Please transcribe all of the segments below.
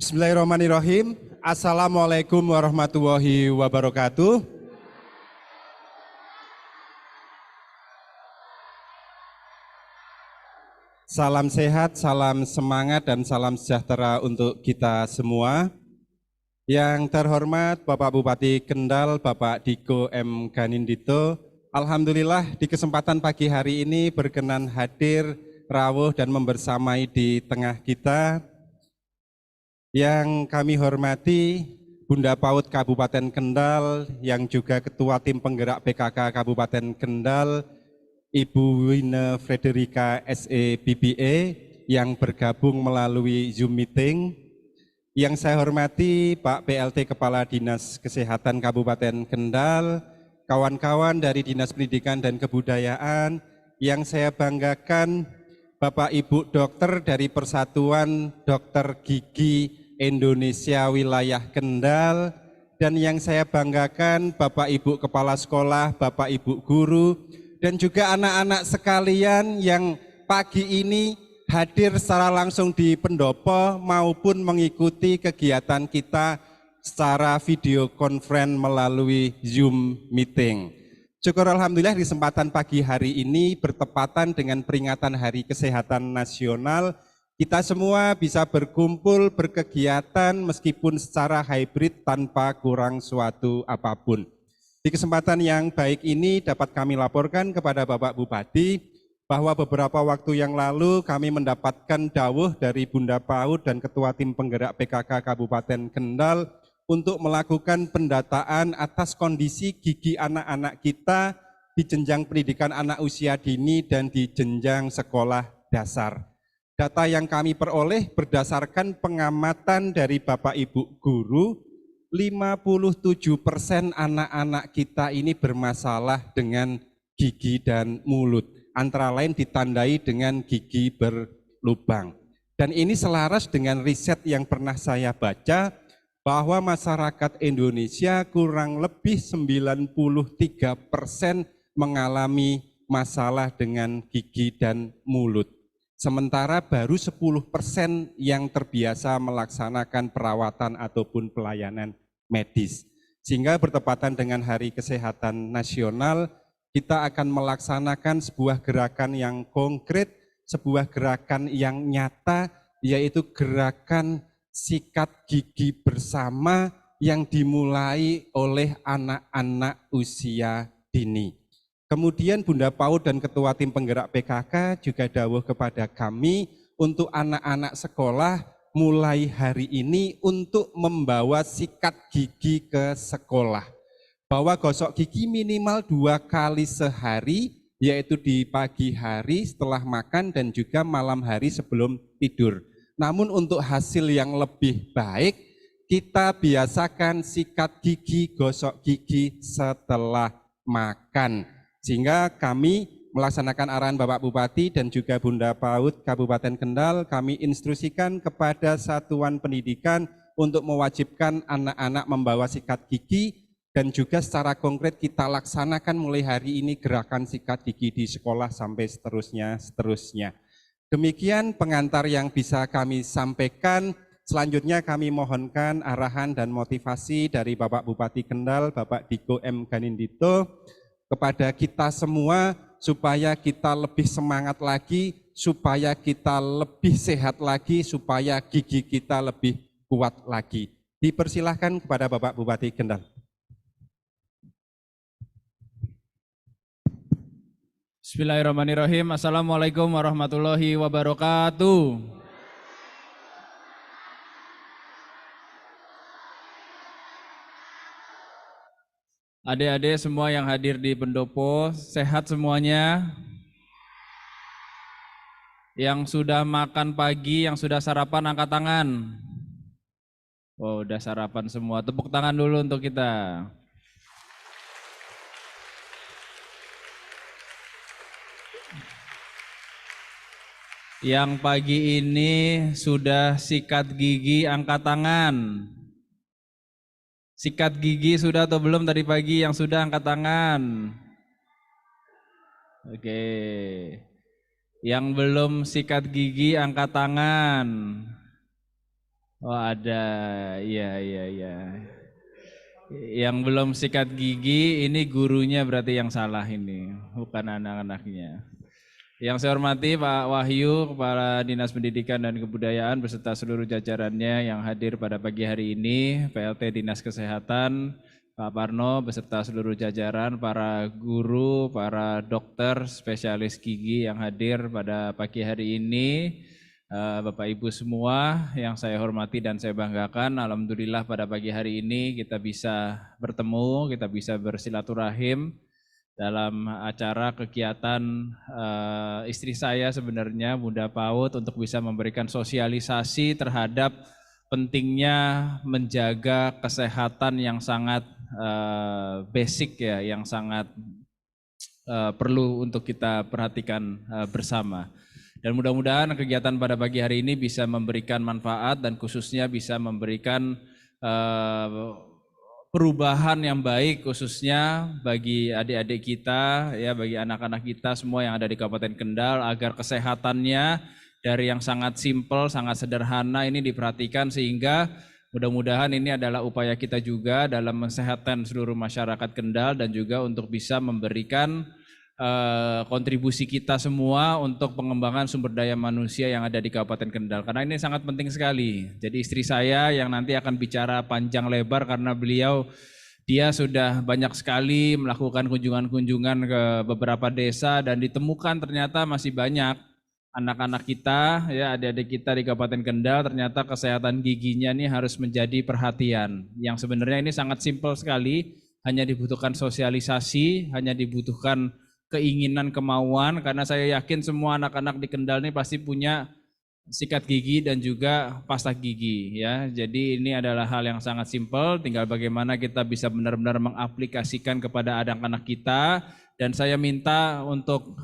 Bismillahirrahmanirrahim. Assalamualaikum warahmatullahi wabarakatuh. Salam sehat, salam semangat, dan salam sejahtera untuk kita semua. Yang terhormat Bapak Bupati Kendal, Bapak Diko M. Ganindito, alhamdulillah di kesempatan pagi hari ini berkenan hadir, rawuh dan membersamai di tengah kita. Yang kami hormati Bunda PAUD Kabupaten Kendal, yang juga Ketua Tim Penggerak PKK Kabupaten Kendal, Ibu Wine Frederika SE BBA yang bergabung melalui Zoom meeting. Yang saya hormati Pak PLT Kepala Dinas Kesehatan Kabupaten Kendal, kawan-kawan dari Dinas Pendidikan dan Kebudayaan, yang saya banggakan Bapak Ibu dokter dari Persatuan Dokter Gigi Indonesia Wilayah Kendal, dan yang saya banggakan Bapak Ibu Kepala Sekolah, Bapak Ibu Guru, dan juga anak-anak sekalian yang pagi ini hadir secara langsung di pendopo maupun mengikuti kegiatan kita secara video conference melalui Zoom meeting. Syukur alhamdulillah di kesempatan pagi hari ini bertepatan dengan peringatan Hari Kesehatan Nasional, kita semua bisa berkumpul berkegiatan meskipun secara hybrid tanpa kurang suatu apapun. Di kesempatan yang baik ini dapat kami laporkan kepada Bapak Bupati bahwa beberapa waktu yang lalu kami mendapatkan dawuh dari Bunda PAUD dan Ketua Tim Penggerak PKK Kabupaten Kendal untuk melakukan pendataan atas kondisi gigi anak-anak kita di jenjang pendidikan anak usia dini dan di jenjang sekolah dasar. Data yang kami peroleh berdasarkan pengamatan dari Bapak Ibu Guru, 57% anak-anak kita ini bermasalah dengan gigi dan mulut, antara lain ditandai dengan gigi berlubang. Dan ini selaras dengan riset yang pernah saya baca, bahwa masyarakat Indonesia kurang lebih 93% mengalami masalah dengan gigi dan mulut. Sementara baru 10% yang terbiasa melaksanakan perawatan ataupun pelayanan medis. Sehingga bertepatan dengan Hari Kesehatan Nasional, kita akan melaksanakan sebuah gerakan yang konkret, sebuah gerakan yang nyata, yaitu gerakan sikat gigi bersama yang dimulai oleh anak-anak usia dini. Kemudian Bunda PAUD dan Ketua Tim Penggerak PKK juga dawuh kepada kami untuk anak-anak sekolah mulai hari ini untuk membawa sikat gigi ke sekolah. Bahwa gosok gigi minimal 2 kali sehari, yaitu di pagi hari setelah makan dan juga malam hari sebelum tidur. Namun untuk hasil yang lebih baik, kita biasakan sikat gigi, gosok gigi setelah makan. Sehingga kami melaksanakan arahan Bapak Bupati dan juga Bunda PAUD Kabupaten Kendal, kami instruksikan kepada satuan pendidikan untuk mewajibkan anak-anak membawa sikat gigi, dan juga secara konkret kita laksanakan mulai hari ini gerakan sikat gigi di sekolah sampai seterusnya. Demikian pengantar yang bisa kami sampaikan. Selanjutnya kami mohonkan arahan dan motivasi dari Bapak Bupati Kendal, Bapak Diko M. Ganindito, kepada kita semua supaya kita lebih semangat lagi, supaya kita lebih sehat lagi, supaya gigi kita lebih kuat lagi. Dipersilahkan kepada Bapak Bupati Kendal. Bismillahirrahmanirrahim. Assalamualaikum warahmatullahi wabarakatuh. Adik-adik semua yang hadir di pendopo, sehat semuanya? Yang sudah makan pagi, yang sudah sarapan, angkat tangan. Oh, udah sarapan semua. Tepuk tangan dulu untuk kita. Yang pagi ini sudah sikat gigi, angkat tangan. Sikat gigi sudah atau belum tadi pagi? Yang sudah angkat tangan. Oke. Yang belum sikat gigi angkat tangan. Oh ada, iya iya iya. Yang belum sikat gigi ini gurunya berarti yang salah ini, bukan anak-anaknya. Yang saya hormati Pak Wahyu, Kepala Dinas Pendidikan dan Kebudayaan beserta seluruh jajarannya yang hadir pada pagi hari ini, PLT Dinas Kesehatan, Pak Parno beserta seluruh jajaran, para guru, para dokter, spesialis gigi yang hadir pada pagi hari ini, Bapak Ibu semua yang saya hormati dan saya banggakan, alhamdulillah pada pagi hari ini kita bisa bertemu, kita bisa bersilaturahim dalam acara kegiatan istri saya sebenarnya Bunda PAUD untuk bisa memberikan sosialisasi terhadap pentingnya menjaga kesehatan yang sangat basic ya, yang sangat perlu untuk kita perhatikan bersama. Dan mudah-mudahan kegiatan pada pagi hari ini bisa memberikan manfaat dan khususnya bisa memberikan perubahan yang baik khususnya bagi adik-adik kita ya, bagi anak-anak kita semua yang ada di Kabupaten Kendal agar kesehatannya dari yang sangat simpel, sangat sederhana ini diperhatikan sehingga mudah-mudahan ini adalah upaya kita juga dalam mensehatkan seluruh masyarakat Kendal dan juga untuk bisa memberikan kontribusi kita semua untuk pengembangan sumber daya manusia yang ada di Kabupaten Kendal karena ini sangat penting sekali. Jadi istri saya yang nanti akan bicara panjang lebar karena dia sudah banyak sekali melakukan kunjungan-kunjungan ke beberapa desa dan ditemukan ternyata masih banyak anak-anak kita ya, adik-adik kita di Kabupaten Kendal ternyata kesehatan giginya ini harus menjadi perhatian. Yang sebenarnya ini sangat simpel sekali, hanya dibutuhkan sosialisasi, hanya dibutuhkan keinginan, kemauan, karena saya yakin semua anak-anak di Kendal ini pasti punya sikat gigi dan juga pasta gigi ya. Jadi ini adalah hal yang sangat simpel, tinggal bagaimana kita bisa benar-benar mengaplikasikan kepada anak-anak kita. Dan saya minta untuk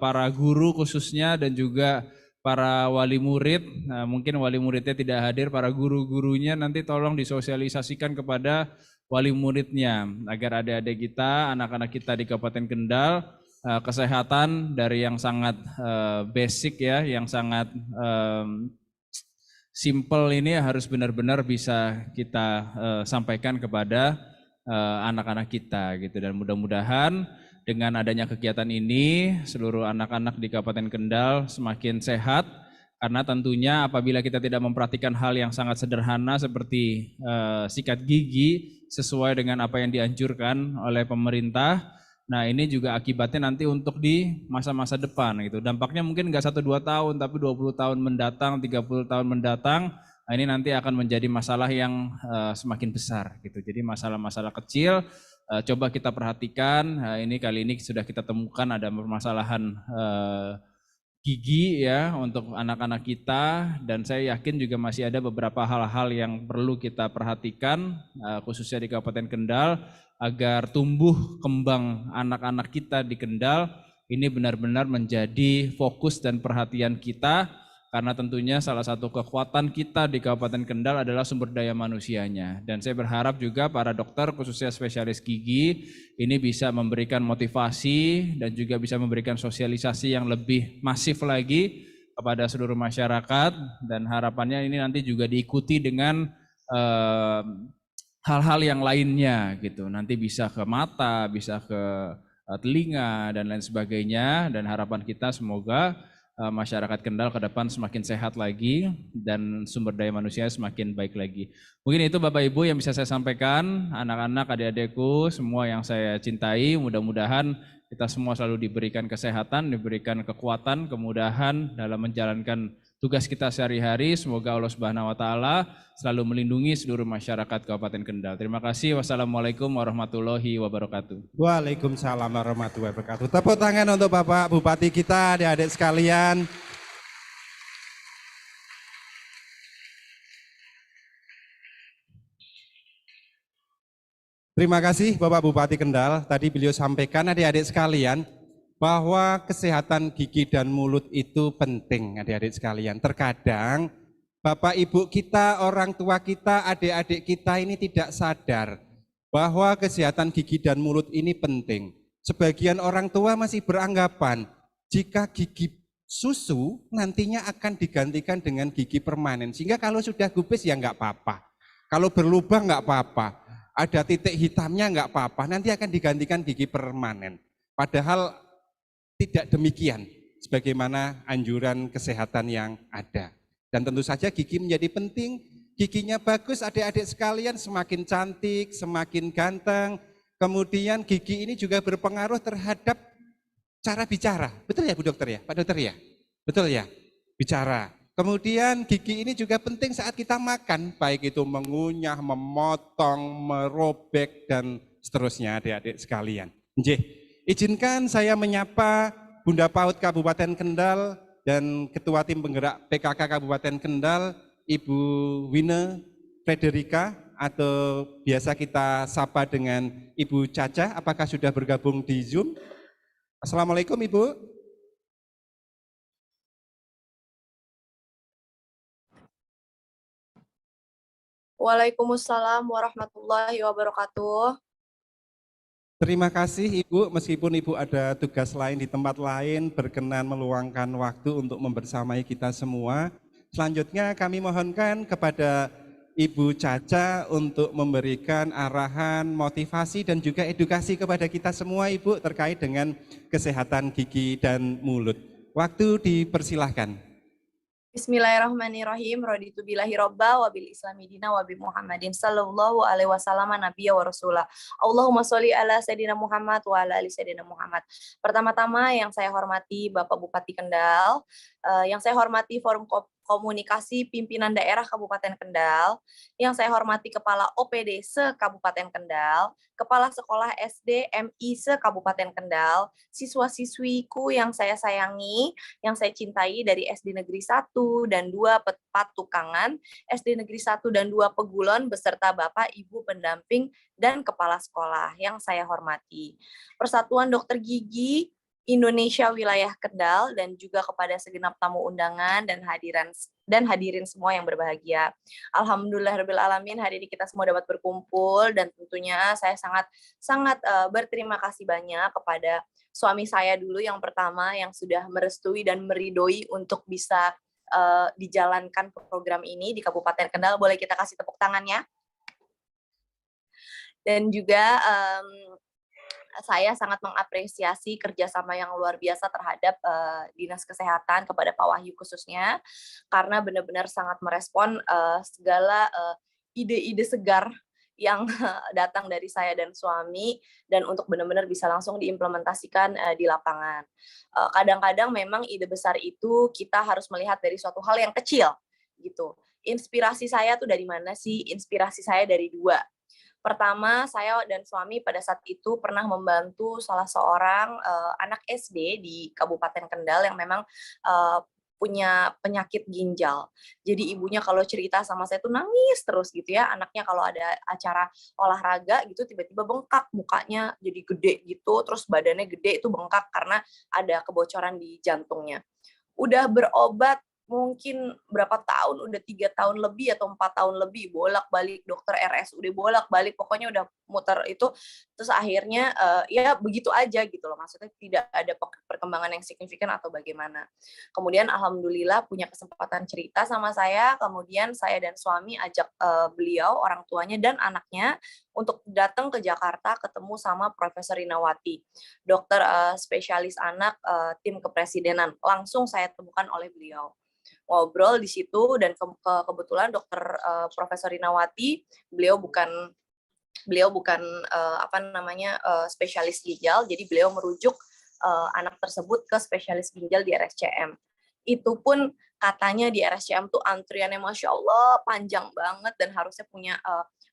para guru khususnya dan juga para wali murid, mungkin wali muridnya tidak hadir, para guru-gurunya nanti tolong disosialisasikan kepada wali muridnya agar adik-adik kita, anak-anak kita di Kabupaten Kendal kesehatan dari yang sangat basic ya, yang sangat simple ini harus benar-benar bisa kita sampaikan kepada anak-anak kita gitu. Dan mudah-mudahan dengan adanya kegiatan ini seluruh anak-anak di Kabupaten Kendal semakin sehat. Karena tentunya apabila kita tidak memperhatikan hal yang sangat sederhana seperti sikat gigi sesuai dengan apa yang dianjurkan oleh pemerintah, nah ini juga akibatnya nanti untuk di masa-masa depan gitu. Dampaknya mungkin nggak 1-2 tahun, tapi 20 tahun mendatang, 30 tahun mendatang, nah ini nanti akan menjadi masalah yang semakin besar gitu. Jadi masalah-masalah kecil coba kita perhatikan. Ini kali ini sudah kita temukan ada permasalahan gigi ya untuk anak-anak kita dan saya yakin juga masih ada beberapa hal-hal yang perlu kita perhatikan khususnya di Kabupaten Kendal agar tumbuh kembang anak-anak kita di Kendal ini benar-benar menjadi fokus dan perhatian kita karena tentunya salah satu kekuatan kita di Kabupaten Kendal adalah sumber daya manusianya. Dan saya berharap juga para dokter khususnya spesialis gigi ini bisa memberikan motivasi dan juga bisa memberikan sosialisasi yang lebih masif lagi kepada seluruh masyarakat dan harapannya ini nanti juga diikuti dengan hal-hal yang lainnya gitu. Nanti bisa ke mata, bisa ke telinga dan lain sebagainya dan harapan kita semoga masyarakat Kendal ke depan semakin sehat lagi dan sumber daya manusia semakin baik lagi. Mungkin itu Bapak Ibu yang bisa saya sampaikan, anak-anak, adik-adikku, semua yang saya cintai, mudah-mudahan kita semua selalu diberikan kesehatan, diberikan kekuatan, kemudahan dalam menjalankan tugas kita sehari-hari. Semoga Allah Subhanahu wa taala selalu melindungi seluruh masyarakat Kabupaten Kendal. Terima kasih. Wassalamualaikum warahmatullahi wabarakatuh. Waalaikumsalam warahmatullahi wabarakatuh. Tepuk tangan untuk Bapak Bupati kita, adik-adik sekalian. Terima kasih Bapak Bupati Kendal. Tadi beliau sampaikan adik-adik sekalian bahwa kesehatan gigi dan mulut itu penting adik-adik sekalian. Terkadang Bapak Ibu kita, orang tua kita, adik-adik kita ini tidak sadar bahwa kesehatan gigi dan mulut ini penting. Sebagian orang tua masih beranggapan jika gigi susu nantinya akan digantikan dengan gigi permanen. Sehingga kalau sudah gubis ya nggak apa-apa. Kalau berlubang nggak apa-apa. Ada titik hitamnya nggak apa-apa. Nanti akan digantikan gigi permanen. Padahal tidak demikian sebagaimana anjuran kesehatan yang ada. Dan tentu saja gigi menjadi penting. Giginya bagus adik-adik sekalian, semakin cantik, semakin ganteng. Kemudian gigi ini juga berpengaruh terhadap cara bicara. Betul ya Bu Dokter ya? Pak Dokter ya? Betul ya? Bicara. Kemudian gigi ini juga penting saat kita makan, baik itu mengunyah, memotong, merobek, dan seterusnya adik-adik sekalian. Nggih, izinkan saya menyapa Bunda PAUD Kabupaten Kendal dan Ketua Tim Penggerak PKK Kabupaten Kendal, Ibu Wine Frederika, atau biasa kita sapa dengan Ibu Caca. Apakah sudah bergabung di Zoom? Assalamualaikum Ibu. Waalaikumsalam warahmatullahi wabarakatuh. Terima kasih Ibu, meskipun Ibu ada tugas lain di tempat lain, berkenan meluangkan waktu untuk membersamai kita semua. Selanjutnya kami mohonkan kepada Ibu Caca untuk memberikan arahan, motivasi, dan juga edukasi kepada kita semua Ibu terkait dengan kesehatan gigi dan mulut. Waktu dipersilahkan. Bismillahirrahmanirrahim. Raditu billahi robba wa bil islami dina wa bi Muhammadin sallallahu alaihi wasallam nabiyya wa rasulah. Allahumma sholli ala sayidina Muhammad wa ala ali sayidina Muhammad. Pertama-tama yang saya hormati Bapak Bupati Kendal, yang saya hormati Forum Komunikasi Pimpinan Daerah Kabupaten Kendal, yang saya hormati Kepala OPD se-Kabupaten Kendal, Kepala Sekolah SD MI se-Kabupaten Kendal, siswa-siswiku yang saya sayangi, yang saya cintai dari SD Negeri 1 dan 2 Patukangan, SD Negeri 1 dan 2 Pegulon, beserta Bapak, Ibu pendamping, dan Kepala Sekolah yang saya hormati. Persatuan Dokter Gigi Indonesia Wilayah Kendal, dan juga kepada segenap tamu undangan dan hadirin semua yang berbahagia. Alhamdulillahirabbil alamin, hari ini kita semua dapat berkumpul, dan tentunya saya sangat berterima kasih banyak kepada suami saya dulu yang pertama yang sudah merestui dan meridoi untuk bisa dijalankan program ini di Kabupaten Kendal. Boleh kita kasih tepuk tangannya? Dan juga saya sangat mengapresiasi kerjasama yang luar biasa terhadap Dinas Kesehatan kepada Pak Wahyu khususnya, karena benar-benar sangat merespon segala ide-ide segar yang datang dari saya dan suami, dan untuk benar-benar bisa langsung diimplementasikan di lapangan. Kadang-kadang memang ide besar itu kita harus melihat dari suatu hal yang kecil, gitu. Inspirasi saya tuh dari mana sih? Inspirasi saya dari dua. Pertama, saya dan suami pada saat itu pernah membantu salah seorang anak SD di Kabupaten Kendal yang memang punya penyakit ginjal. Jadi ibunya kalau cerita sama saya tuh nangis terus gitu ya. Anaknya kalau ada acara olahraga gitu tiba-tiba bengkak, mukanya jadi gede gitu, terus badannya gede itu bengkak karena ada kebocoran di jantungnya. Udah berobat mungkin berapa tahun, udah 3 tahun lebih atau 4 tahun lebih, bolak-balik dokter RSUD, bolak-balik, pokoknya udah muter itu, terus akhirnya ya begitu aja gitu loh, maksudnya tidak ada perkembangan yang signifikan atau bagaimana. Kemudian alhamdulillah punya kesempatan cerita sama saya, kemudian saya dan suami ajak beliau, orang tuanya dan anaknya untuk datang ke Jakarta ketemu sama Profesor Rinawati, dokter spesialis anak tim kepresidenan. Langsung saya temukan oleh beliau. Ngobrol di situ, dan kebetulan dokter Profesor Rinawati, beliau bukan spesialis ginjal, jadi beliau merujuk anak tersebut ke spesialis ginjal di RSCM. Itu pun katanya di RSCM tuh antriannya Masya Allah panjang banget, dan harusnya punya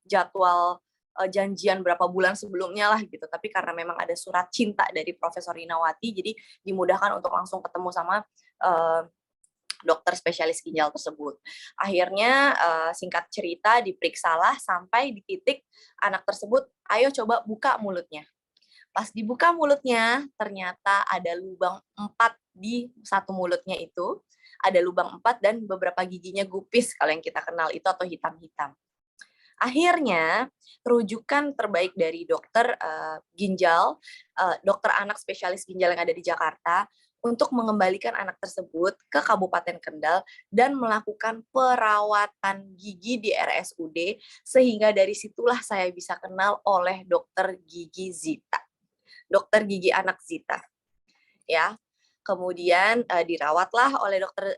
jadwal janjian berapa bulan sebelumnya lah gitu. Tapi karena memang ada surat cinta dari Profesor Rinawati, jadi dimudahkan untuk langsung ketemu sama dokter spesialis ginjal tersebut. Akhirnya singkat cerita diperiksalah sampai di titik anak tersebut, ayo coba buka mulutnya. Pas dibuka mulutnya, ternyata ada lubang 4 di satu mulutnya itu. Ada lubang 4 dan beberapa giginya gupis, kalau yang kita kenal itu, atau hitam-hitam. Akhirnya, rujukan terbaik dari dokter ginjal, dokter anak spesialis ginjal yang ada di Jakarta, untuk mengembalikan anak tersebut ke Kabupaten Kendal dan melakukan perawatan gigi di RSUD, sehingga dari situlah saya bisa kenal oleh dokter gigi Zita, dokter gigi anak Zita, ya. Kemudian dirawatlah oleh dokter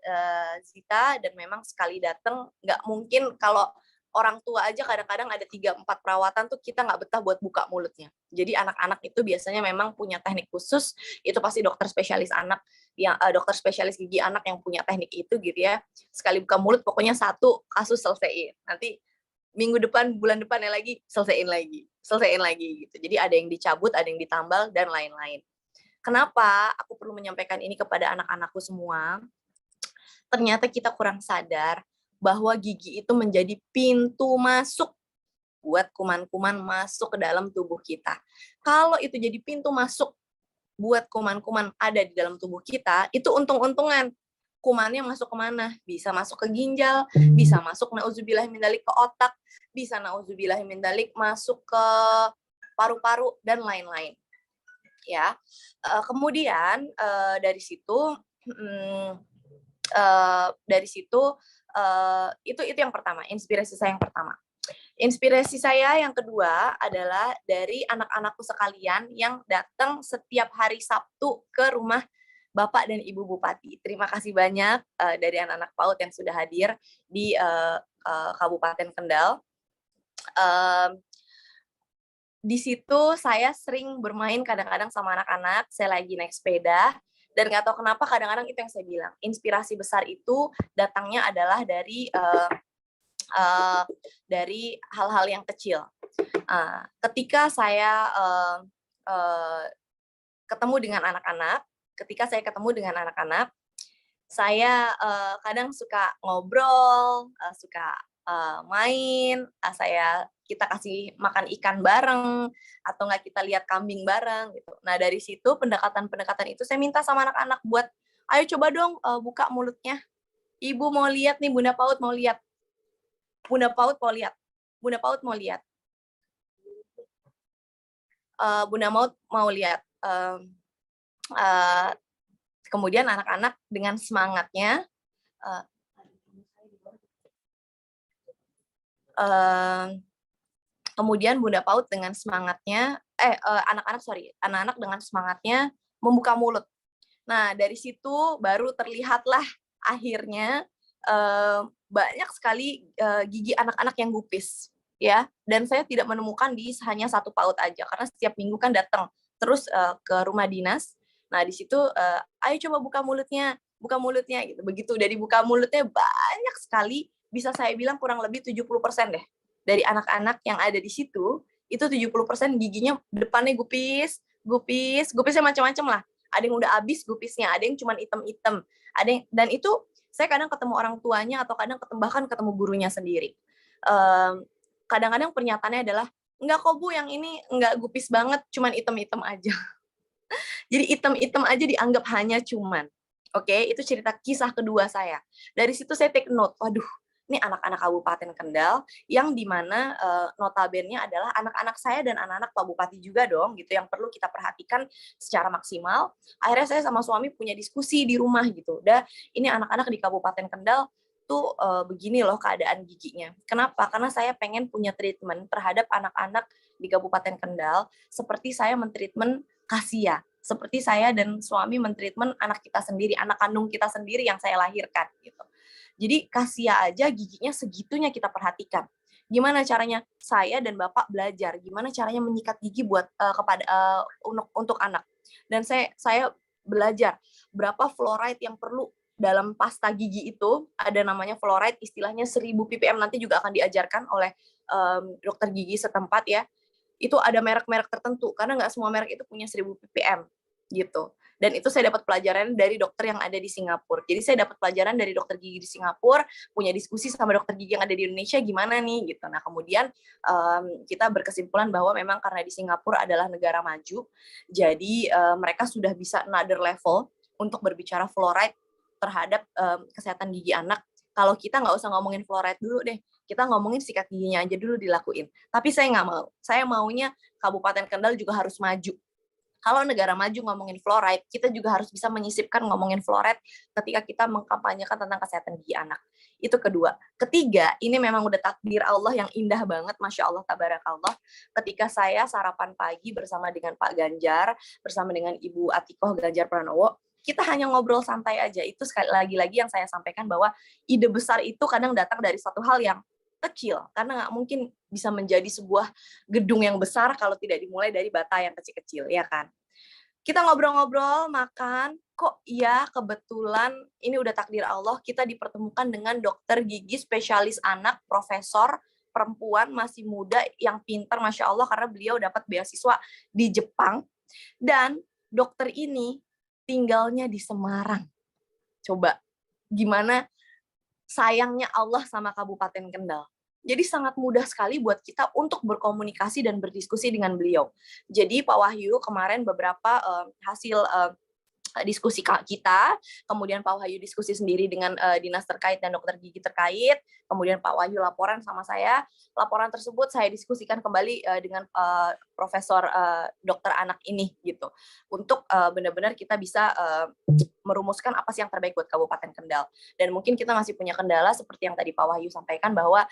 Zita, dan memang sekali datang nggak mungkin, kalau orang tua aja kadang-kadang ada 3-4 perawatan tuh kita nggak betah buat buka mulutnya. Jadi anak-anak itu biasanya memang punya teknik khusus, itu pasti dokter spesialis anak, yang dokter spesialis gigi anak yang punya teknik itu gitu ya. Sekali buka mulut pokoknya satu kasus selesaiin. Nanti minggu depan, bulan depannya lagi selesaiin lagi gitu. Jadi ada yang dicabut, ada yang ditambal dan lain-lain. Kenapa aku perlu menyampaikan ini kepada anak-anakku semua? Ternyata kita kurang sadar bahwa gigi itu menjadi pintu masuk buat kuman-kuman masuk ke dalam tubuh kita. Kalau itu jadi pintu masuk buat kuman-kuman ada di dalam tubuh kita, itu untung-untungan. Kumannya masuk kemana? Bisa masuk ke ginjal, bisa masuk nauzubillah min dzalik ke otak, bisa nauzubillah min dzalik masuk ke paru-paru dan lain-lain. Ya, kemudian dari situ itu yang pertama, inspirasi saya yang pertama. Inspirasi saya yang kedua adalah dari anak-anakku sekalian yang datang setiap hari Sabtu ke rumah Bapak dan Ibu Bupati. Terima kasih banyak dari anak-anak PAUD yang sudah hadir di Kabupaten Kendal. Di situ saya sering bermain kadang-kadang sama anak-anak, saya lagi naik sepeda, dan nggak tahu kenapa kadang-kadang itu yang saya bilang, inspirasi besar itu datangnya adalah dari hal-hal yang kecil. Ketika saya ketemu dengan anak-anak, saya kadang suka ngobrol, suka main, kita kasih makan ikan bareng, atau nggak kita lihat kambing bareng gitu. Nah dari situ pendekatan itu saya minta sama anak-anak buat, ayo coba dong buka mulutnya. Ibu mau lihat nih, Bunda PAUD mau lihat. Bunda PAUD mau lihat. Kemudian anak-anak dengan semangatnya, kemudian Bunda PAUD dengan semangatnya, anak-anak dengan semangatnya membuka mulut. Nah dari situ baru terlihatlah akhirnya banyak sekali gigi anak-anak yang gupis, ya. Dan saya tidak menemukan di hanya satu PAUD aja, karena setiap minggu kan datang terus ke rumah dinas. Nah di situ ayo coba buka mulutnya gitu. Begitu udah dibuka mulutnya, banyak sekali, bisa saya bilang kurang lebih 70% deh dari anak-anak yang ada di situ, itu 70% giginya depannya gupisnya macam-macam lah. Ada yang udah habis gupisnya, ada yang cuma item-item, dan itu saya kadang ketemu orang tuanya atau bahkan ketemu gurunya sendiri. Kadang-kadang pernyataannya adalah, enggak kok Bu, yang ini enggak gupis banget, cuman item-item aja. Jadi item-item aja dianggap hanya cuman. Oke, itu cerita kisah kedua saya. Dari situ saya take note, waduh, ini anak-anak Kabupaten Kendal yang dimana notabene adalah anak-anak saya dan anak-anak Pak Bupati juga dong, gitu, yang perlu kita perhatikan secara maksimal. Akhirnya saya sama suami punya diskusi di rumah gitu. Udah, ini anak-anak di Kabupaten Kendal tuh begini loh keadaan giginya. Kenapa? Karena saya pengen punya treatment terhadap anak-anak di Kabupaten Kendal seperti saya mentreatment Kasia, seperti saya dan suami mentreatment anak kita sendiri, anak kandung kita sendiri yang saya lahirkan gitu. Jadi Kasia aja giginya segitunya kita perhatikan. Gimana caranya saya dan Bapak belajar gimana caranya menyikat gigi buat untuk anak. Dan saya belajar berapa fluoride yang perlu dalam pasta gigi itu. Ada namanya fluoride, istilahnya 1000 ppm, nanti juga akan diajarkan oleh dokter gigi setempat ya. Itu ada merek-merek tertentu, karena nggak semua merek itu punya 1000 ppm gitu. Dan itu saya dapat pelajaran dari dokter yang ada di Singapura. Jadi saya dapat pelajaran dari dokter gigi di Singapura, punya diskusi sama dokter gigi yang ada di Indonesia gimana nih gitu. Nah kemudian kita berkesimpulan bahwa memang karena di Singapura adalah negara maju, jadi mereka sudah bisa another level untuk berbicara fluoride terhadap kesehatan gigi anak. Kalau kita nggak usah ngomongin fluoride dulu deh, kita ngomongin sikat giginya aja dulu dilakuin. Tapi saya nggak mau. Saya maunya Kabupaten Kendal juga harus maju. Kalau negara maju ngomongin fluoride, kita juga harus bisa menyisipkan ngomongin fluoride ketika kita mengkampanyekan tentang kesehatan gigi anak. Itu kedua. Ketiga, ini memang udah takdir Allah yang indah banget, Masya Allah, tabarakallah. Ketika saya sarapan pagi bersama dengan Pak Ganjar, bersama dengan Ibu Atikoh Ganjar Pranowo, kita hanya ngobrol santai aja. Itu sekali lagi yang saya sampaikan bahwa ide besar itu kadang datang dari satu hal yang kecil, karena nggak mungkin bisa menjadi sebuah gedung yang besar kalau tidak dimulai dari bata yang kecil-kecil, ya kan? Kita ngobrol-ngobrol, makan, kok iya kebetulan ini udah takdir Allah, kita dipertemukan dengan dokter gigi spesialis anak, profesor, perempuan, masih muda, yang pintar, Masya Allah, karena beliau dapat beasiswa di Jepang, dan dokter ini tinggalnya di Semarang. Coba, gimana sayangnya Allah sama Kabupaten Kendal. Jadi sangat mudah sekali buat kita untuk berkomunikasi dan berdiskusi dengan beliau. Jadi Pak Wahyu kemarin beberapa hasil diskusi kita, kemudian Pak Wahyu diskusi sendiri dengan dinas terkait dan dokter gigi terkait, kemudian Pak Wahyu laporan sama saya, laporan tersebut saya diskusikan kembali dengan Profesor dokter anak ini gitu, untuk benar-benar kita bisa merumuskan apa sih yang terbaik buat Kabupaten Kendal. Dan mungkin kita masih punya kendala seperti yang tadi Pak Wahyu sampaikan bahwa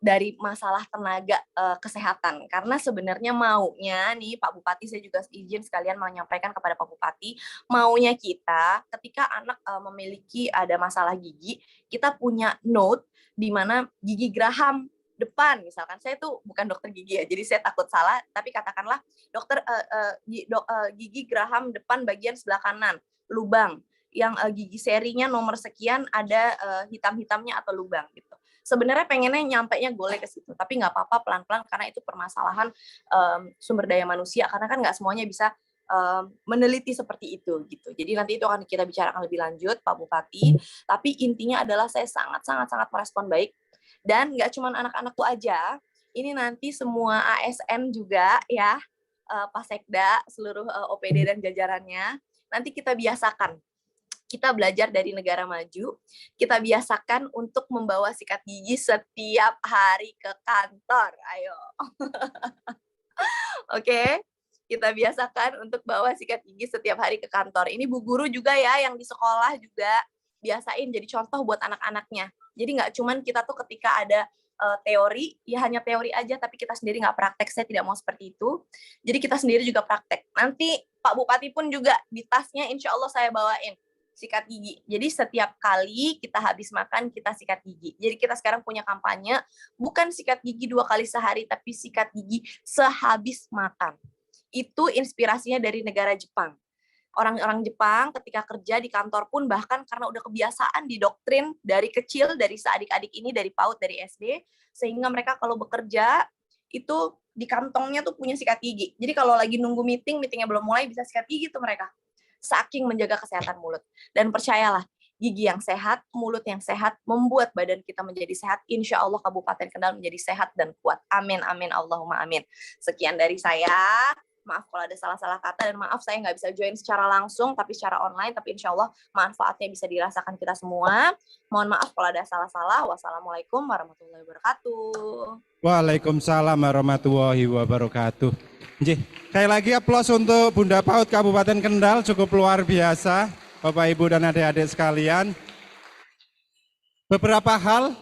dari masalah tenaga kesehatan, karena sebenarnya maunya nih Pak Bupati, saya juga izin sekalian menyampaikan kepada Pak Bupati, maunya kita ketika anak memiliki ada masalah gigi, kita punya note di mana gigi geraham depan, misalkan saya tuh bukan dokter gigi ya, jadi saya takut salah, tapi katakanlah dokter gigi geraham depan bagian sebelah kanan, lubang yang gigi serinya nomor sekian ada hitam-hitamnya atau lubang gitu. Sebenarnya pengennya nyampainya golek ke situ, tapi nggak apa-apa, pelan-pelan, karena itu permasalahan sumber daya manusia, karena kan nggak semuanya bisa meneliti seperti itu gitu. Jadi nanti itu akan kita bicarakan lebih lanjut Pak Bupati, tapi intinya adalah saya sangat merespon baik, dan nggak cuma anak-anakku aja, ini nanti semua ASN juga ya, Pak Sekda, seluruh OPD dan jajarannya, nanti kita biasakan. Kita belajar dari negara maju, kita biasakan untuk membawa sikat gigi setiap hari ke kantor. Ayo. Oke, kita biasakan untuk bawa sikat gigi setiap hari ke kantor. Ini Bu Guru juga ya, yang di sekolah juga biasain jadi contoh buat anak-anaknya. Jadi nggak cuman kita tuh ketika ada teori, ya hanya teori aja, tapi kita sendiri nggak praktek. Saya tidak mau seperti itu. Jadi kita sendiri juga praktek. Nanti Pak Bupati pun juga di tasnya insya Allah saya bawain sikat gigi. Jadi setiap kali kita habis makan, kita sikat gigi. Jadi kita sekarang punya kampanye, bukan sikat gigi 2 kali sehari, tapi sikat gigi sehabis makan. Itu inspirasinya dari negara Jepang. Orang-orang Jepang ketika kerja di kantor pun, bahkan karena udah kebiasaan didoktrin dari kecil, dari seadik-adik ini, dari PAUD, dari SD, sehingga mereka kalau bekerja, itu di kantongnya tuh punya sikat gigi. Jadi kalau lagi nunggu meetingnya belum mulai, bisa sikat gigi tuh mereka. Saking menjaga kesehatan mulut. Dan percayalah, gigi yang sehat, mulut yang sehat, membuat badan kita menjadi sehat. Insya Allah Kabupaten Kendal menjadi sehat dan kuat. Amin, amin, Allahumma amin. Sekian dari saya. Maaf kalau ada salah-salah kata, dan maaf saya nggak bisa join secara langsung, tapi secara online. Tapi insya Allah manfaatnya bisa dirasakan kita semua. Mohon maaf kalau ada salah-salah. Wassalamualaikum warahmatullahi wabarakatuh. Waalaikumsalam warahmatullahi wabarakatuh. Sekali lagi aplaus untuk Bunda PAUD Kabupaten Kendal, cukup luar biasa Bapak Ibu dan adik-adik sekalian. Beberapa hal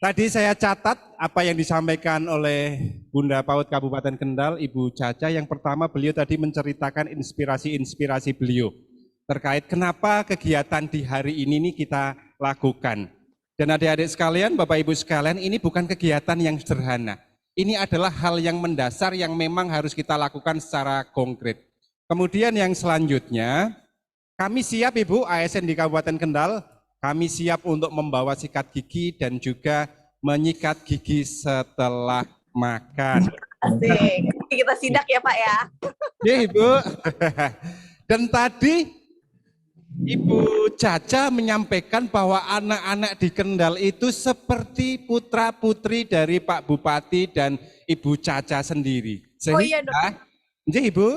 tadi saya catat apa yang disampaikan oleh Bunda PAUD Kabupaten Kendal, Ibu Caca. Yang pertama, beliau tadi menceritakan inspirasi-inspirasi beliau terkait kenapa kegiatan di hari ini kita lakukan. Dan adik-adik sekalian, Bapak Ibu sekalian, ini bukan kegiatan yang sederhana. Ini adalah hal yang mendasar yang memang harus kita lakukan secara konkret. Kemudian yang selanjutnya, kami siap Ibu ASN di Kabupaten Kendal, kami siap untuk membawa sikat gigi dan juga menyikat gigi setelah makan. Asik. Kita sidak ya Pak ya. Ya Ibu. Dan tadi Ibu Caca menyampaikan bahwa anak-anak di Kendal itu seperti putra-putri dari Pak Bupati dan Ibu Caca sendiri. Sehingga, oh iya dong. Ibu?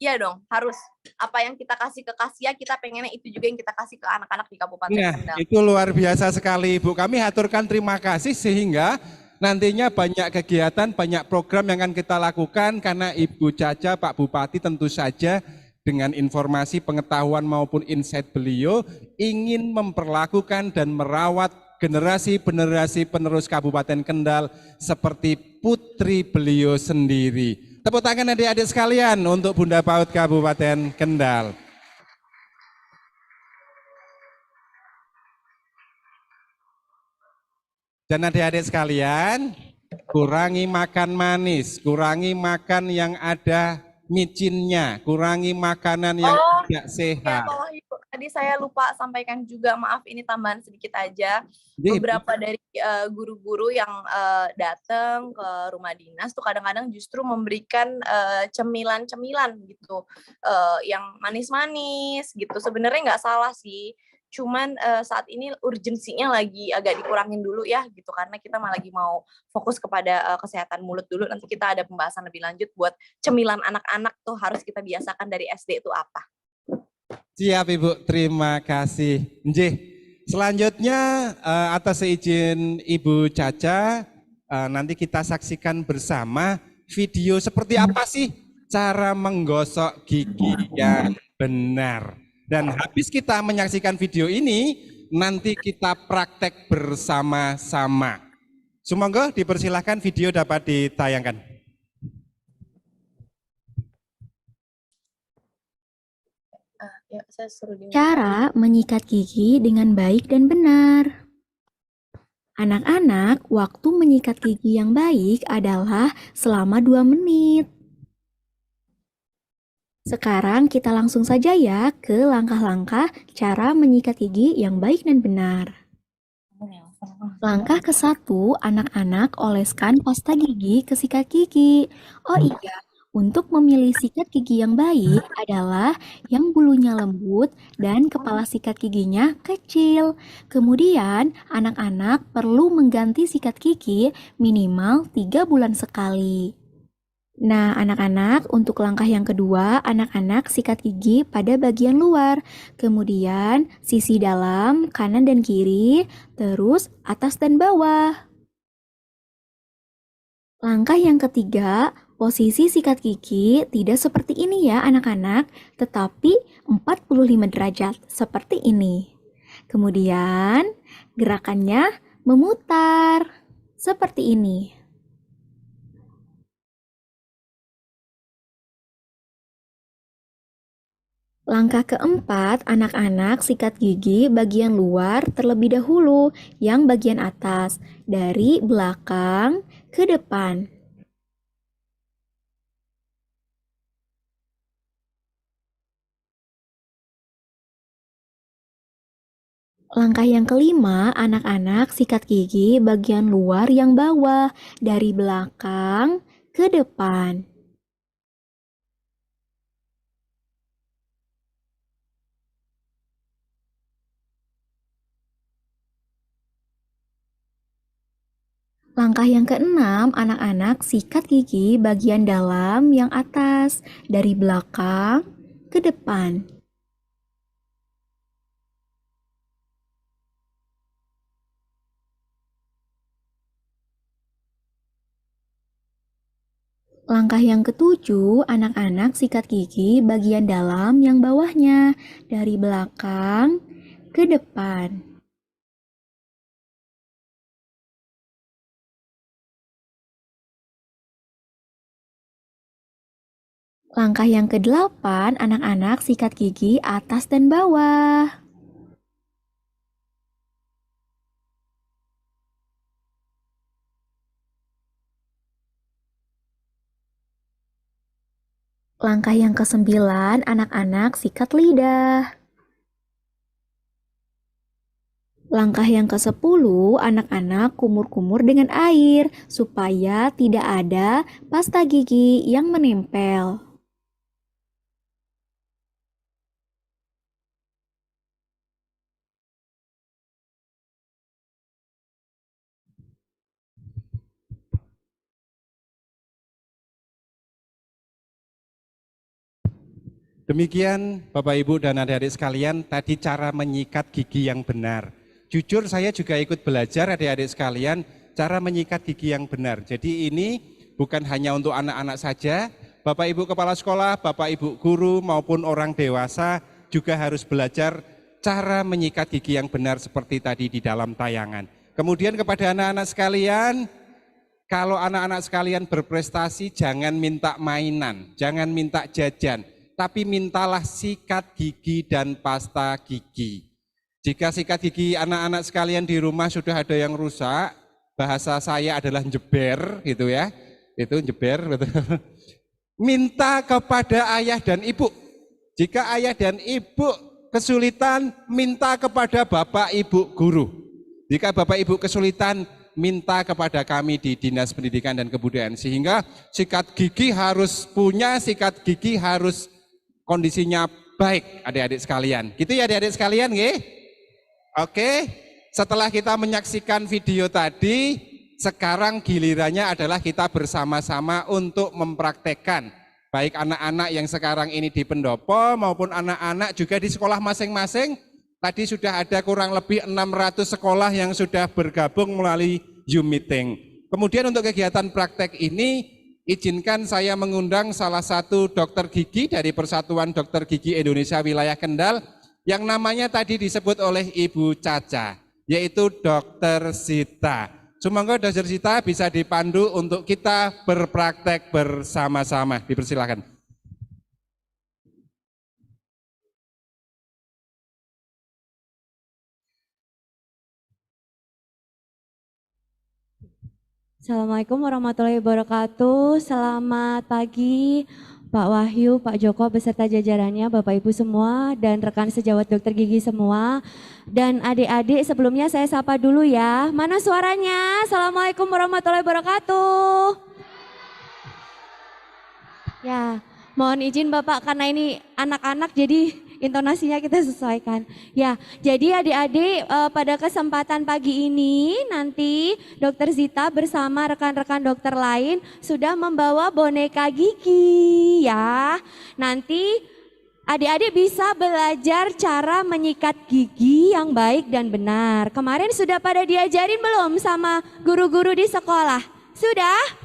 Iya dong, harus. Apa yang kita kasih ke Kasia, kita pengennya itu juga yang kita kasih ke anak-anak di Kabupaten Kendal. Itu luar biasa sekali Ibu. Kami haturkan terima kasih sehingga Nantinya banyak kegiatan, banyak program yang akan kita lakukan karena Ibu Caca, Pak Bupati tentu saja dengan informasi pengetahuan maupun insight beliau ingin memperlakukan dan merawat generasi-generasi penerus Kabupaten Kendal seperti putri beliau sendiri. Tepuk tangan adik-adik sekalian untuk Bunda PAUD Kabupaten Kendal. Dan adik-adik sekalian, kurangi makan manis, kurangi makan yang ada micinnya, kurangi makanan yang tidak Ya, sehat. Pak Wahyu, tadi saya lupa sampaikan juga, maaf ini tambahan sedikit aja. Beberapa dari guru-guru yang datang ke rumah dinas tuh kadang-kadang justru memberikan cemilan-cemilan gitu, yang manis-manis gitu. Sebenarnya nggak salah sih, cuman saat ini urgensinya lagi agak dikurangin dulu ya gitu, karena kita lagi mau fokus kepada kesehatan mulut dulu. Nanti kita ada pembahasan lebih lanjut buat cemilan anak-anak tuh harus kita biasakan dari SD itu apa. Siap Ibu, terima kasih. Njih, selanjutnya atas izin Ibu Caca, nanti kita saksikan bersama video seperti apa sih cara menggosok gigi yang benar. Dan habis kita menyaksikan video ini, nanti kita praktek bersama-sama. Sumangga dipersilahkan video dapat ditayangkan. Ya, saya suruh Cara menyikat gigi dengan baik dan benar. Anak-anak, waktu menyikat gigi yang baik adalah selama 2 menit. Sekarang kita langsung saja ya ke langkah-langkah cara menyikat gigi yang baik dan benar. Langkah ke-1, anak-anak oleskan pasta gigi ke sikat gigi. Oh iya, untuk memilih sikat gigi yang baik adalah yang bulunya lembut dan kepala sikat giginya kecil. Kemudian, anak-anak perlu mengganti sikat gigi minimal 3 bulan sekali. Nah, anak-anak, untuk langkah yang kedua, anak-anak sikat gigi pada bagian luar, kemudian sisi dalam, kanan dan kiri, terus atas dan bawah. Langkah yang ketiga, posisi sikat gigi tidak seperti ini ya anak-anak, tetapi 45 derajat, seperti ini. Kemudian, gerakannya memutar, seperti ini. Langkah keempat, anak-anak sikat gigi bagian luar terlebih dahulu, yang bagian atas, dari belakang ke depan. Langkah yang kelima, anak-anak sikat gigi bagian luar yang bawah, dari belakang ke depan. Langkah yang keenam, anak-anak sikat gigi bagian dalam yang atas, dari belakang ke depan. Langkah yang ketujuh, anak-anak sikat gigi bagian dalam yang bawahnya, dari belakang ke depan. Langkah yang kedelapan, anak-anak sikat gigi atas dan bawah. Langkah yang kesembilan, anak-anak sikat lidah. Langkah yang ke-10, anak-anak kumur-kumur dengan air supaya tidak ada pasta gigi yang menempel. Demikian Bapak Ibu dan adik-adik sekalian, tadi cara menyikat gigi yang benar. Jujur saya juga ikut belajar adik-adik sekalian, cara menyikat gigi yang benar. Jadi ini bukan hanya untuk anak-anak saja, Bapak Ibu Kepala Sekolah, Bapak Ibu Guru maupun orang dewasa juga harus belajar cara menyikat gigi yang benar seperti tadi di dalam tayangan. Kemudian kepada anak-anak sekalian, kalau anak-anak sekalian berprestasi jangan minta mainan, jangan minta jajan, tapi mintalah sikat gigi dan pasta gigi. Jika sikat gigi anak-anak sekalian di rumah sudah ada yang rusak, bahasa saya adalah jeber gitu ya, itu jeber betul. Minta kepada ayah dan ibu. Jika ayah dan ibu kesulitan, minta kepada bapak ibu guru. Jika bapak ibu kesulitan, minta kepada kami di Dinas Pendidikan dan Kebudayaan. Sehingga sikat gigi harus punya, sikat gigi harus kondisinya baik adik-adik sekalian. Gitu ya adik-adik sekalian nggih? Oke, setelah kita menyaksikan video tadi, sekarang gilirannya adalah kita bersama-sama untuk mempraktekkan. Baik anak-anak yang sekarang ini di pendopo maupun anak-anak juga di sekolah masing-masing. Tadi sudah ada kurang lebih 600 sekolah yang sudah bergabung melalui Zoom meeting. Kemudian untuk kegiatan praktek ini, izinkan saya mengundang salah satu dokter gigi dari Persatuan Dokter Gigi Indonesia Wilayah Kendal yang namanya tadi disebut oleh Ibu Caca, yaitu Dokter Sita. Semoga Dr. Sita bisa dipandu untuk kita berpraktek bersama-sama. Dipersilakan. Assalamualaikum warahmatullahi wabarakatuh. Selamat pagi Pak Wahyu, Pak Joko beserta jajarannya, Bapak Ibu semua dan rekan sejawat dokter gigi semua. Dan adik-adik sebelumnya saya sapa dulu ya. Mana suaranya? Assalamualaikum warahmatullahi wabarakatuh. Ya, mohon izin Bapak karena ini anak-anak jadi intonasinya kita sesuaikan. Ya, jadi adik-adik pada kesempatan pagi ini nanti Dokter Zita bersama rekan-rekan dokter lain sudah membawa boneka gigi ya. Nanti adik-adik bisa belajar cara menyikat gigi yang baik dan benar. Kemarin sudah pada diajarin belum sama guru-guru di sekolah? Sudah?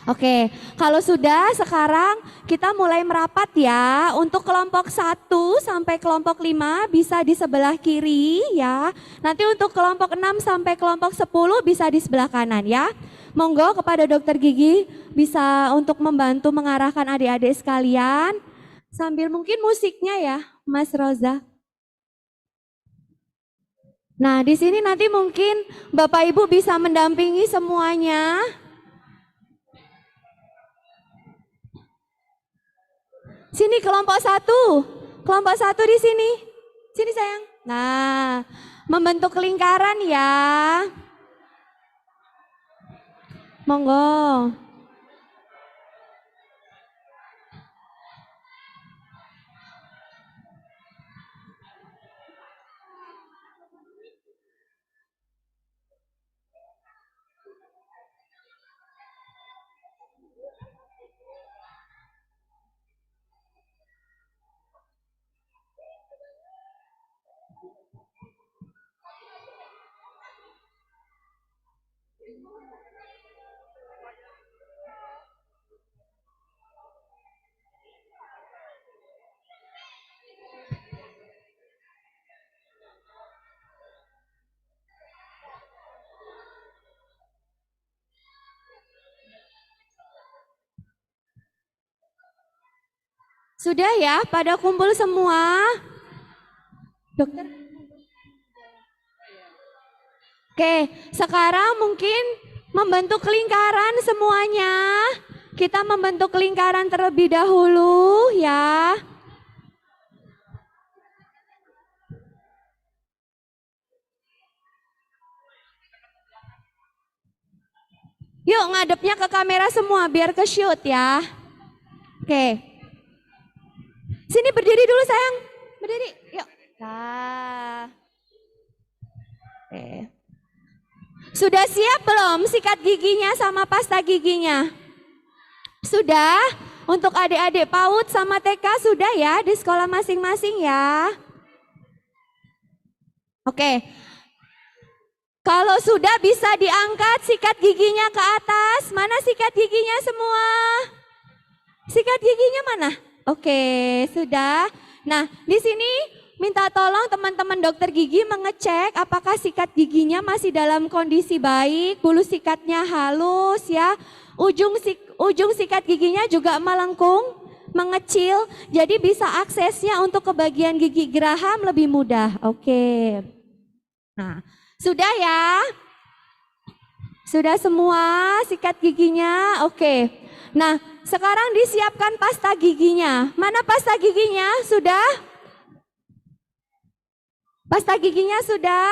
Oke, kalau sudah sekarang kita mulai merapat ya. Untuk kelompok 1 sampai kelompok 5 bisa di sebelah kiri ya. Nanti untuk kelompok 6 sampai kelompok 10 bisa di sebelah kanan ya. Monggo kepada dokter gigi bisa untuk membantu mengarahkan adik-adik sekalian. Sambil mungkin musiknya ya, Mas Roza. Nah, di sini nanti mungkin Bapak Ibu bisa mendampingi semuanya. Sini kelompok 1 di sini. Sini sayang. Nah, membentuk lingkaran ya. Monggo. Sudah ya, pada kumpul semua. Dokter. Oke, sekarang mungkin membentuk lingkaran semuanya. Kita membentuk lingkaran terlebih dahulu ya. Yuk ngadepnya ke kamera semua biar ke shoot ya. Oke. Sini berdiri dulu sayang. Berdiri, yuk. Nah. Oke. Sudah siap belum sikat giginya sama pasta giginya? Sudah? Untuk adik-adik PAUD sama TK sudah ya di sekolah masing-masing ya? Oke. Kalau sudah bisa diangkat sikat giginya ke atas. Mana sikat giginya semua? Sikat giginya mana? Oke, sudah. Nah, di sini minta tolong teman-teman dokter gigi mengecek apakah sikat giginya masih dalam kondisi baik, bulu sikatnya halus ya. Ujung sikat giginya juga melengkung, mengecil, jadi bisa aksesnya untuk ke bagian gigi geraham lebih mudah. Oke. Nah, sudah ya? Sudah semua sikat giginya? Oke. Nah, sekarang disiapkan pasta giginya. Mana pasta giginya? Sudah? Pasta giginya sudah?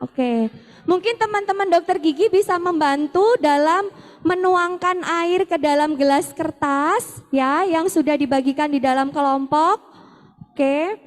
Oke. Mungkin teman-teman dokter gigi bisa membantu dalam menuangkan air ke dalam gelas kertas ya yang sudah dibagikan di dalam kelompok. Oke.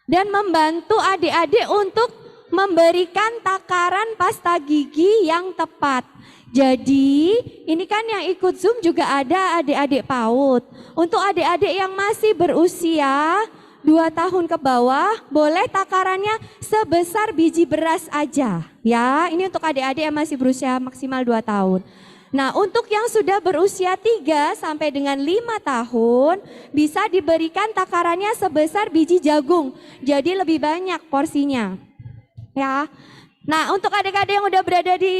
Dan membantu adik-adik untuk memberikan takaran pasta gigi yang tepat. Jadi ini kan yang ikut Zoom juga ada adik-adik PAUD. Untuk adik-adik yang masih berusia 2 tahun ke bawah, boleh takarannya sebesar biji beras aja. Ya, ini untuk adik-adik yang masih berusia maksimal 2 tahun. Nah, untuk yang sudah berusia 3 sampai dengan 5 tahun, bisa diberikan takarannya sebesar biji jagung. Jadi lebih banyak porsinya. Ya. Nah, untuk adik-adik yang udah berada di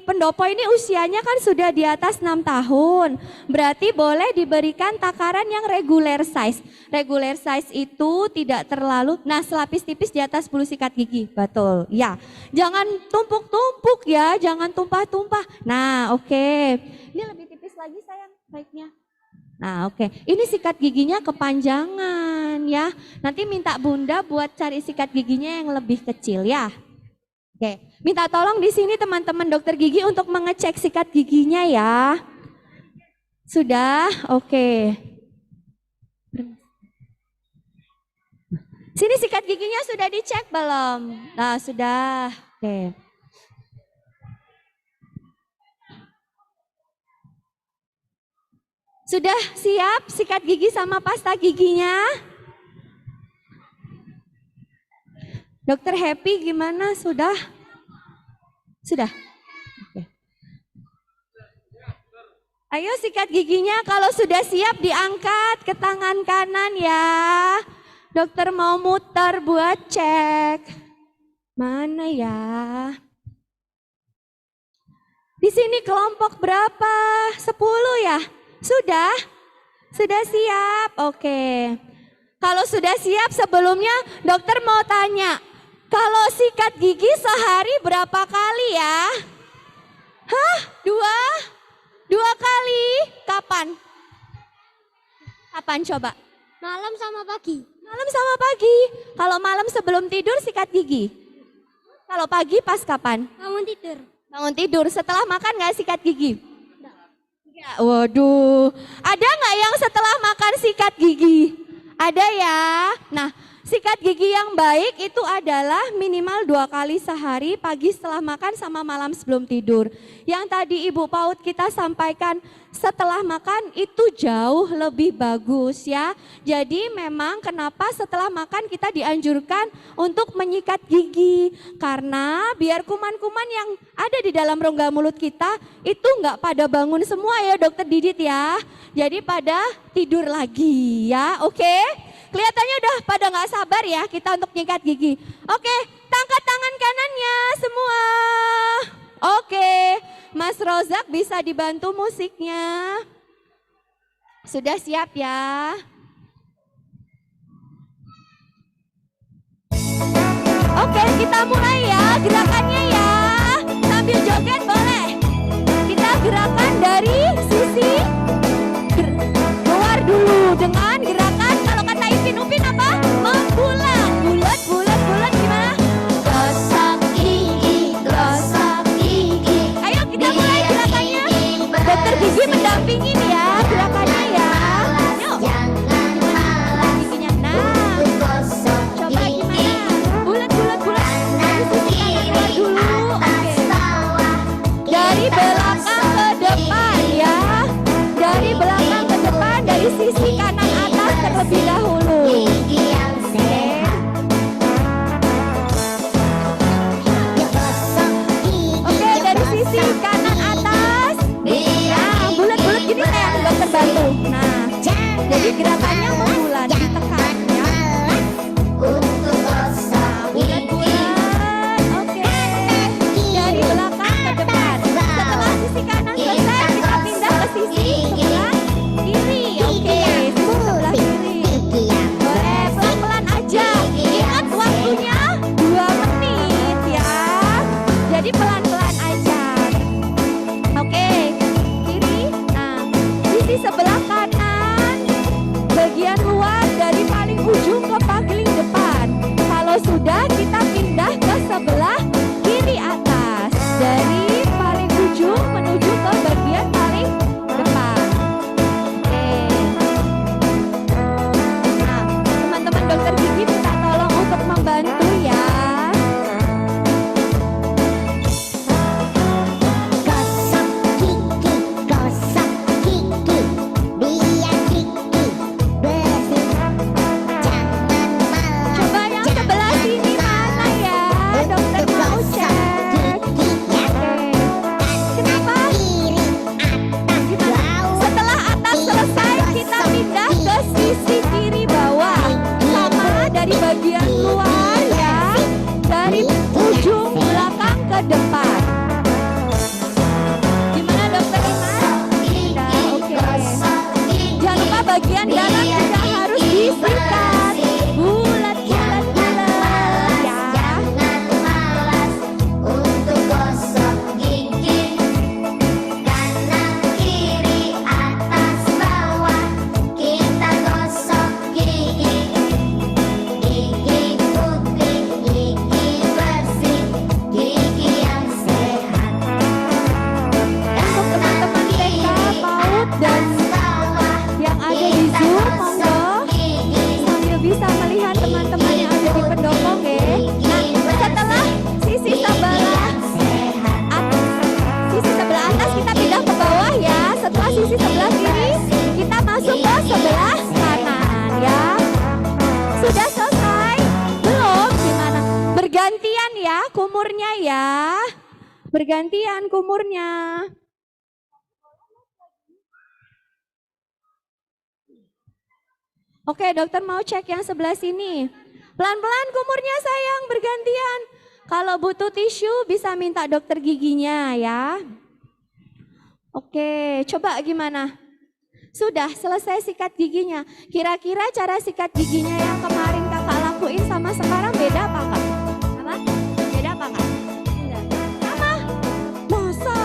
pendopo ini usianya kan sudah di atas 6 tahun. Berarti boleh diberikan takaran yang regular size. Regular size itu tidak terlalu, nah selapis tipis di atas bulu sikat gigi. Betul, ya. Jangan tumpuk-tumpuk ya, jangan tumpah-tumpah. Nah, oke. Ini lebih tipis lagi sayang, baiknya. Nah, oke. Ini sikat giginya kepanjangan ya. Nanti minta Bunda buat cari sikat giginya yang lebih kecil ya. Oke, minta tolong di sini teman-teman dokter gigi untuk mengecek sikat giginya ya. Sudah? Oke. Sini sikat giginya sudah dicek belum? Nah, sudah. Oke. Sudah siap sikat gigi sama pasta giginya? Dokter Happy gimana? Sudah? Sudah? Oke. Ayo sikat giginya kalau sudah siap diangkat ke tangan kanan ya. Dokter mau muter buat cek. Mana ya? Di sini kelompok berapa? 10 ya? Sudah? Sudah siap? Oke. Kalau sudah siap sebelumnya dokter mau tanya. Kalau sikat gigi sehari berapa kali ya? Hah? 2 kali? Kapan? Kapan coba? Malam sama pagi. Malam sama pagi. Kalau malam sebelum tidur sikat gigi. Kalau pagi pas kapan? Bangun tidur. Bangun tidur. Setelah makan nggak sikat gigi? Ya, waduh. Ada nggak yang setelah makan sikat gigi? Ada ya. Nah, sikat gigi yang baik itu adalah minimal 2 kali sehari, pagi setelah makan sama malam sebelum tidur. Yang tadi Ibu PAUD kita sampaikan setelah makan itu jauh lebih bagus ya. Jadi memang kenapa setelah makan kita dianjurkan untuk menyikat gigi. Karena biar kuman-kuman yang ada di dalam rongga mulut kita itu nggak pada bangun semua ya Dokter Didit ya. Jadi pada tidur lagi ya, oke? Kelihatannya udah pada nggak sabar ya kita untuk nyikat gigi. Oke, angkat tangan kanannya semua. Oke, Mas Rozak bisa dibantu musiknya. Sudah siap ya? Oke, kita mulai ya gerakannya ya. Sambil joget boleh. Kita gerakan dari sisi luar dulu dengan gerakan kalau kata Upin apa? Membulat. Bulat gimana? Gosok gigi, gosok gigi. Ayo kita mulai gerakannya. Dokter gigi mendampingin ya gerakannya ya. Yuk. Jangan malas. Giginya. Nah, Gosok coba gigi. gimana? Bulat. Kanan Dari sisi kanan kiri dulu. depan. Gimana dokter Iman? Sudah, oke. Jangan lupa bagian dalam juga harus disikat. Bulat, bulat, bulat. Ya. Jangan malas untuk gosok gigi. Kanan kiri atas bawah kita gosok gigi. Gigi putih, gigi bersih, gigi yang sehat. Untuk teman-teman TK, PAUD, dan yang ada di Zoom, monggo sambil bisa melihat teman-teman yang ada di pendopo, oke? Nah, setelah sisi sebelah atas kita pindah ke bawah ya. Setelah sisi sebelah kiri kita masuk ke sebelah kanan ya. Sudah selesai? Belum? Gimana? Bergantian ya kumurnya ya. Bergantian kumurnya. Oke, dokter mau cek yang sebelah sini. Pelan-pelan kumurnya sayang, bergantian. Kalau butuh tisu bisa minta dokter giginya ya. Oke, coba gimana? Sudah selesai sikat giginya. Kira-kira cara sikat giginya yang kemarin kakak lakuin sama sekarang beda apa kak? Apa? Beda apa kak? Enggak. Sama? Masa?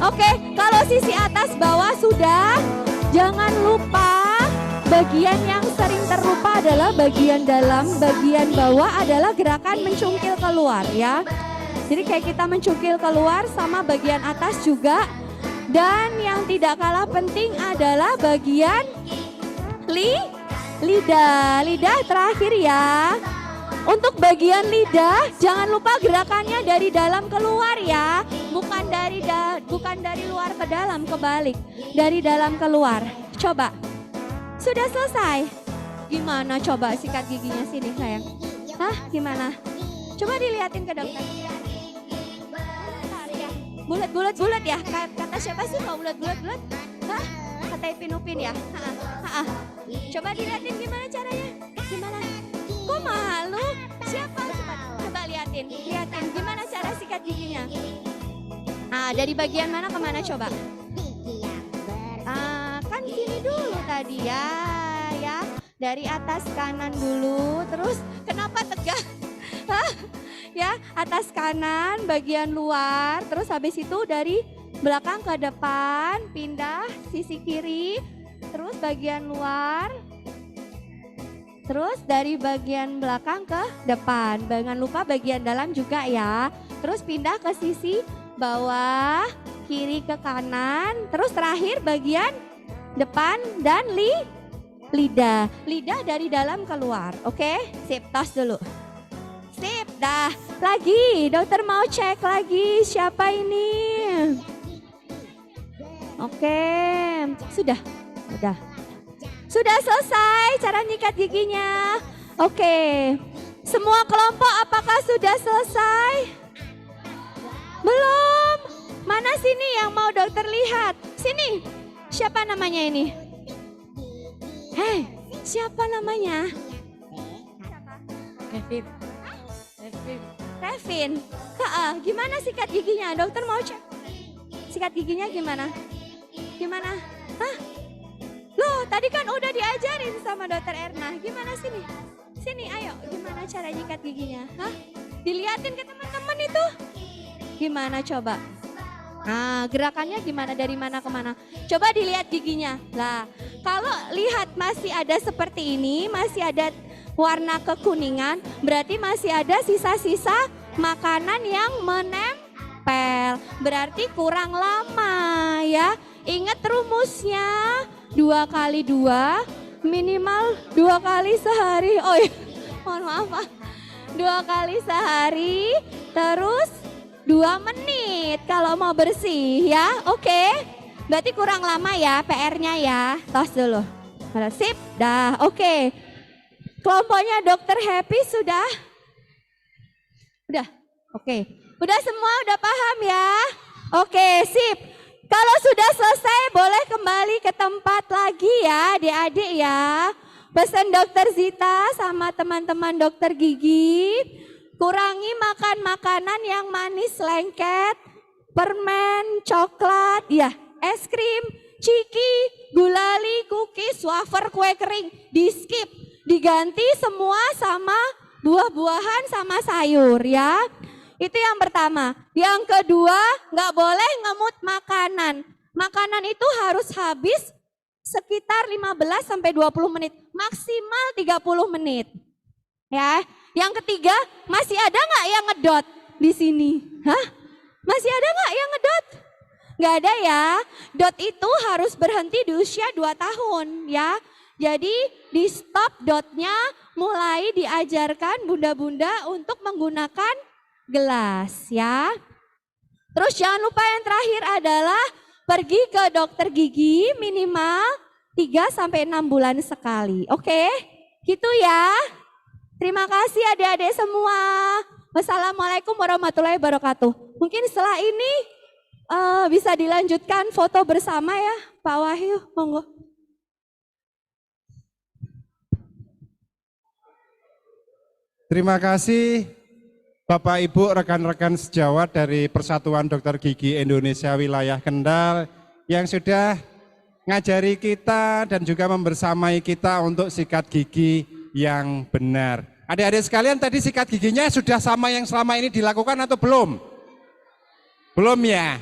Oke, kalau sisi atas bawah sudah. Jangan lupa bagian yang sering terlupa adalah bagian dalam, bagian bawah adalah gerakan mencungkil keluar ya. Jadi kayak kita mencungkil keluar sama bagian atas juga. Dan yang tidak kalah penting adalah bagian lidah. Lidah terakhir ya. Untuk bagian lidah jangan lupa gerakannya dari dalam keluar ya. Bukan dari luar ke dalam, kebalik. Dari dalam keluar. Coba. Sudah selesai? Gimana coba sikat giginya sini sayang? Hah, gimana? Coba dilihatin ke dokter. Bulat ya? Kata siapa sih kalau bulat? Hah? Kata Ipin Upin ya? Coba dilihatin gimana caranya? Gimana? Kok malu? Siapa? Coba lihatin. Gimana cara sikat giginya? Dari bagian mana ke mana coba? Kan sini dulu tadi ya. Dari atas kanan dulu, terus kenapa tegak? Ya, atas kanan bagian luar, terus habis itu dari belakang ke depan, pindah sisi kiri, terus bagian luar, terus dari bagian belakang ke depan. Jangan lupa bagian dalam juga ya. Terus pindah ke sisi bawah, kiri ke kanan, terus terakhir bagian depan dan lidah. Lidah dari dalam keluar. Oke, sip, tos dulu. Sip, dah. Lagi, dokter mau cek lagi siapa ini. Oke, sudah. Sudah selesai cara nyikat giginya. Oke, semua kelompok apakah sudah selesai? Belum. Mana sini yang mau dokter lihat? Sini. Siapa namanya ini? Hei, siapa namanya? Revin. Gimana sikat giginya? Dokter mau cek. Sikat giginya gimana? Hah? Loh, tadi kan udah diajarin sama dokter Erna. Gimana sini? Sini, ayo. Gimana cara nyikat giginya? Hah? Dilihatin ke teman-teman itu. Gimana coba? Gerakannya gimana dari mana ke mana? Coba dilihat giginya. Lah, kalau lihat masih ada seperti ini, masih ada warna kekuningan, berarti masih ada sisa-sisa makanan yang menempel. Berarti kurang lama ya. Ingat rumusnya, 2 kali 2 minimal 2 kali sehari. Oh iya, mohon maaf Pak. 2 kali sehari, terus 2 menit kalau mau bersih ya. Oke, berarti kurang lama ya PR-nya ya. Tos dulu. Sip, dah. Oke. Kelompoknya Dokter Happy sudah? Udah? Oke. Udah semua udah paham ya? Oke, sip. Kalau sudah selesai boleh kembali ke tempat lagi ya adik-adik ya. Pesan Dokter Zita sama teman-teman dokter gigi. Kurangi makan makanan yang manis, lengket, permen, coklat, ya, es krim, ciki, gulali, cookies, wafer, kue kering. Di skip, diganti semua sama buah-buahan sama sayur ya. Itu yang pertama. Yang kedua, nggak boleh ngemut makanan. Makanan itu harus habis sekitar 15 sampai 20 menit, maksimal 30 menit. Ya. Yang ketiga, masih ada nggak yang ngedot di sini? Hah? Masih ada nggak yang ngedot? Nggak ada ya. Dot itu harus berhenti di usia 2 tahun ya. Jadi di stop dotnya, mulai diajarkan bunda-bunda untuk menggunakan gelas ya. Terus jangan lupa yang terakhir adalah pergi ke dokter gigi minimal 3 sampai 6 bulan sekali. Oke? Gitu ya. Terima kasih adik-adik semua. Wassalamualaikum warahmatullahi wabarakatuh. Mungkin setelah ini bisa dilanjutkan foto bersama ya Pak Wahyu, monggo. Terima kasih Bapak Ibu rekan-rekan sejawat dari Persatuan Dokter Gigi Indonesia Wilayah Kendal yang sudah ngajari kita dan juga membersamai kita untuk sikat gigi yang benar. Adik-adik sekalian, tadi sikat giginya sudah sama yang selama ini dilakukan atau belum? Belum ya?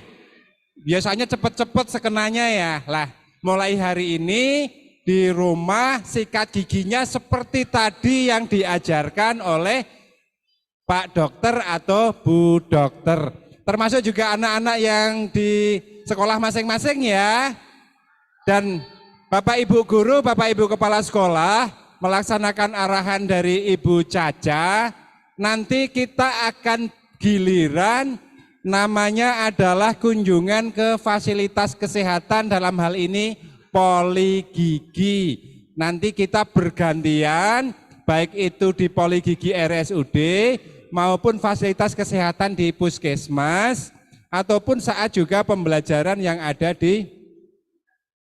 Biasanya cepet-cepet sekenanya ya. Lah, mulai hari ini di rumah sikat giginya seperti tadi yang diajarkan oleh Pak Dokter atau Bu Dokter. Termasuk juga anak-anak yang di sekolah masing-masing ya. Dan Bapak Ibu Guru, Bapak Ibu Kepala Sekolah melaksanakan arahan dari Ibu Caca. Nanti kita akan giliran namanya adalah kunjungan ke fasilitas kesehatan, dalam hal ini poligigi. Nanti kita bergantian, baik itu di poligigi RSUD maupun fasilitas kesehatan di puskesmas, ataupun saat juga pembelajaran yang ada di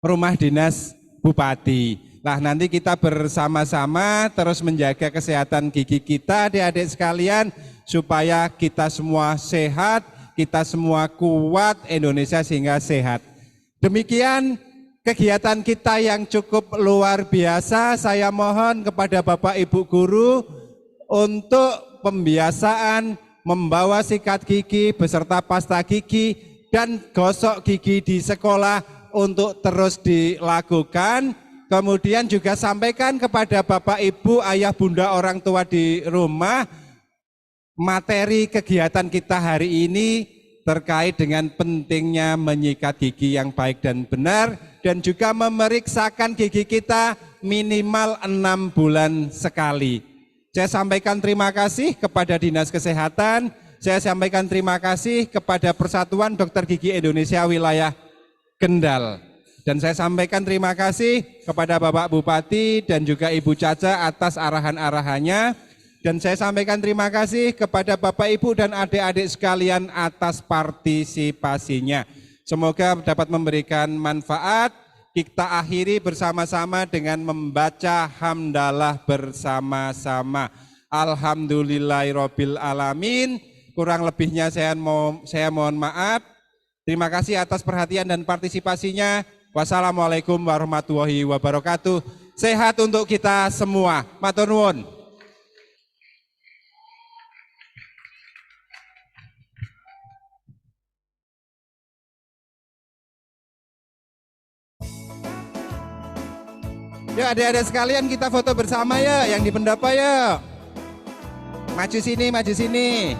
rumah dinas bupati. Nah, nanti kita bersama-sama terus menjaga kesehatan gigi kita, adik-adik sekalian, supaya kita semua sehat, kita semua kuat, Indonesia sehingga sehat. Demikian kegiatan kita yang cukup luar biasa. Saya mohon kepada Bapak Ibu Guru untuk pembiasaan membawa sikat gigi beserta pasta gigi dan gosok gigi di sekolah untuk terus dilakukan. Kemudian juga sampaikan kepada Bapak Ibu, Ayah Bunda, orang tua di rumah, materi kegiatan kita hari ini terkait dengan pentingnya menyikat gigi yang baik dan benar, dan juga memeriksakan gigi kita minimal 6 bulan sekali. Saya sampaikan terima kasih kepada Dinas Kesehatan, saya sampaikan terima kasih kepada Persatuan Dokter Gigi Indonesia Wilayah Kendal. Dan saya sampaikan terima kasih kepada Bapak Bupati dan juga Ibu Caca atas arahan-arahannya. Dan saya sampaikan terima kasih kepada Bapak Ibu dan adik-adik sekalian atas partisipasinya. Semoga dapat memberikan manfaat. Kita akhiri bersama-sama dengan membaca hamdalah bersama-sama. Alhamdulillahirabbil alamin. Kurang lebihnya saya mohon maaf. Terima kasih atas perhatian dan partisipasinya. Wassalamualaikum warahmatullahi wabarakatuh. Sehat untuk kita semua. Matur nuwun. Yuk adik-adik sekalian, kita foto bersama ya, yang di pendopo ya. Maju sini, maju sini.